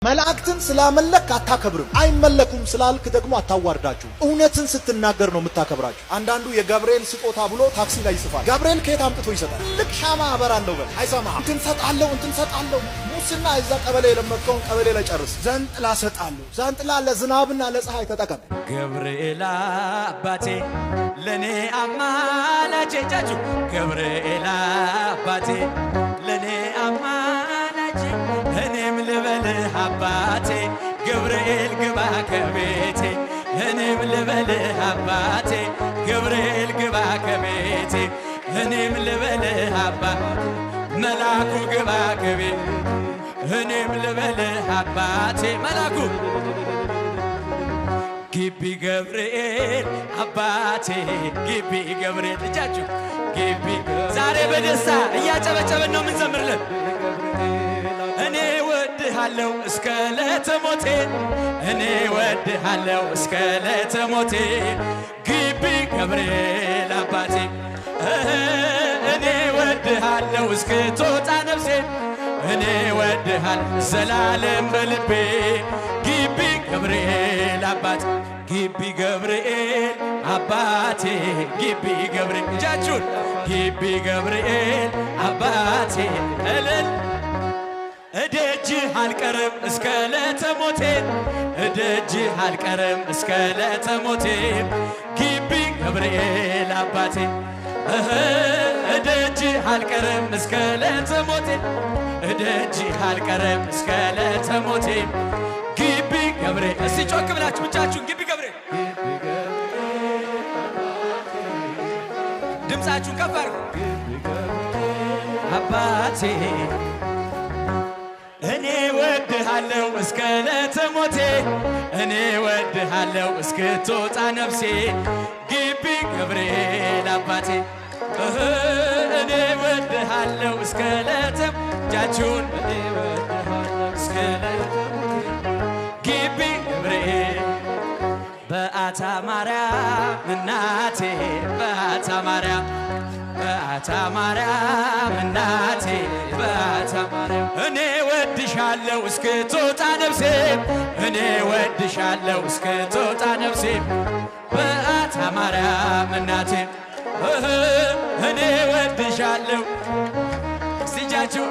መላእክትን ስላመለክ አታከብርም አይመለኩም ስላልክ ደግሞ አታዋርዳችሁ እውነትን ስትናገር ነው የምታከብራችሁ አንዳንዱ የገብርኤል ስጦታ ብሎ ታክሲ ላይ ይጽፋል ገብርኤል ከየት አምጥቶ ይሰጣል ልክ ሻማ አበራለሁ በል አይሰማህም እንትን ሰጣለሁ ሙስና እዛ ቀበሌ ለመጥቆን ቀበሌ ላይ ጨርስ ዘንጥላ ሰጣለሁ ዘንጥላ ለዝናብና ለፀሐይ ተጠቀም ገብርኤል አባቴ ለኔ አማላጄ ጃጁ ገብርኤል አባቴ ለኔ አማላጄ እኔም ልበልህ አባቴ ገብርኤል ግባ ከቤቴ እኔም ልበልህ አባቴ ገብርኤል ግባ ከቤቴ እኔም ልበልህ አባቴ መላኩ ግባ ከቤቴ እኔም ልበልህ አባቴ መላኩ ግቢ ገብርኤል አባቴ ግቢ ገብርኤል እጃችሁ ግቢ ዛሬ በደስታ እያጨበጨበን ነው ምንዘምርልን እኔ ወድሃለው እስከ ለተሞቴ እኔ ወድሃለው እስከ ለተሞቴ ግቢ ገብርኤል አባቴ እኔ ወድሃለው እስከ ቶታ ነፍሴ እኔ ወድሃል ዘላለም በልቤ ግቢ ገብርኤል አባቴ ግቢ ገብርኤል አባቴ ግቢ ገብርኤል እጃችሁን ግቢ ገብርኤል አባቴ እልል እደጅህ አልቀርም እስከ ለተሞቴ እደጅህ አልቀርም እስከ ለተሞቴ ግቢ ገብርኤል አባቴ እደጅህ አልቀርም እስከ ለተሞቴ እደጅህ አልቀርም እስከ ለተሞቴ ግቢ ገብርኤል እስቲ ጮክ ብላችሁ ብቻችሁን ግቢ ገብርኤል ድምፃችሁን ከፍ አድርጉ አባቴ እኔ ወድሃለው እስከ ለተሞቴ እኔ ወድሃለው እስክትወጣ ነፍሴ ግቢ ገብርኤል አባቴ እኔ ወድሃለው እስከ ለተም ጃችሁን እኔ ወድሃለው እስከ ለተሞቴ ግቢ ገብርኤል በአታ ማርያም እናቴ በአታ ማርያም በአታ ማርያም እናቴ በአታ ማርያም እኔ ወድሻለው እስክትወጣ ነፍሴ እኔ ወድሻለው እስክትወጣ ነፍሴ በአታ ማርያም እናቴ እኔ ወድሻለው ሲጃችሁ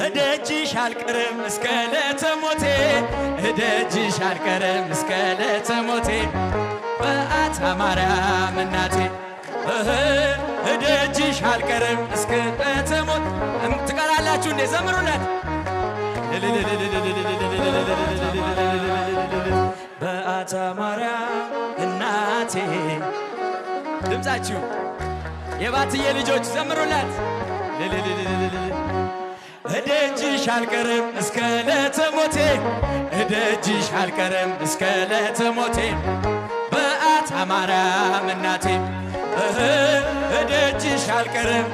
እደጅሽ አልቀርም እስከ ለተሞቴ እደጅሽ አልቀርም እስከ ለተሞቴ በአታ ማርያም እናቴ እደጅሽ አልቀርም እስከ ለተሞቴ ትቀራላችሁ እንዴ ዘምሩላት በአታ ማርያም እናቴ ድምፃችሁ የባትዬ ልጆች ዘምሩላት እደጅሽ አልቀርም እስከ ለተሞቴ እደጅሽ አልቀርም እስከ ለተሞቴ በአታ ማርያም እናቴ እደጅሽ አልቀርም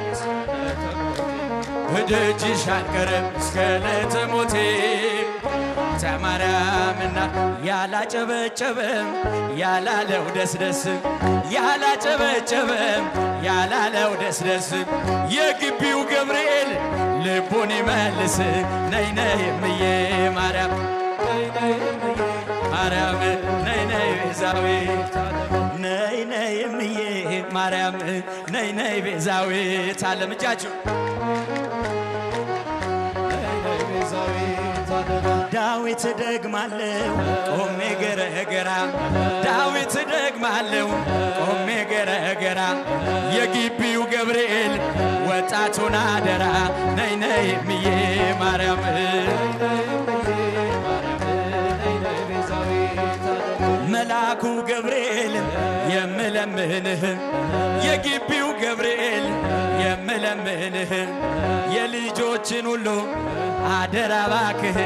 እደጅሽ አልቀርም እስከ ለተሞቴ በአታ ማርያም እናቴ ያላጨበጨበም ያላለው ደስደስ ያላጨበጨበም ያላለው ደስደስ የግቢው ገብርኤል ልቡን ይመልስ ነይ ነይ እምዬ ማርያም ነይ ነይ እምዬ ማርያም ነይ ነይ ቤዛዊት ነይ ነይ እምዬ ማርያም ነይ ነይ ቤዛዊት ዓለም እጃችሁ ነይ ነይ ቤዛዊት ዳዊት ደግማለው ቆሜ ገረገራ ዳዊት ደግማለው ቆሜ ገረገራ የግቢው ገብርኤል ወጣቱን አደራ ነይ ነይ እምዬ ማርያም መላኩ ገብርኤል የምለምንህ የግቢው ገብርኤል የምለምንህ የልጆችን ሁሉ አደራ ባክህ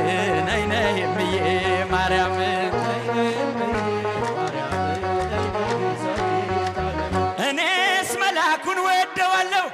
ነይ ነይ እምዬ ማርያም እኔስ መላኩን ወደዋለሁ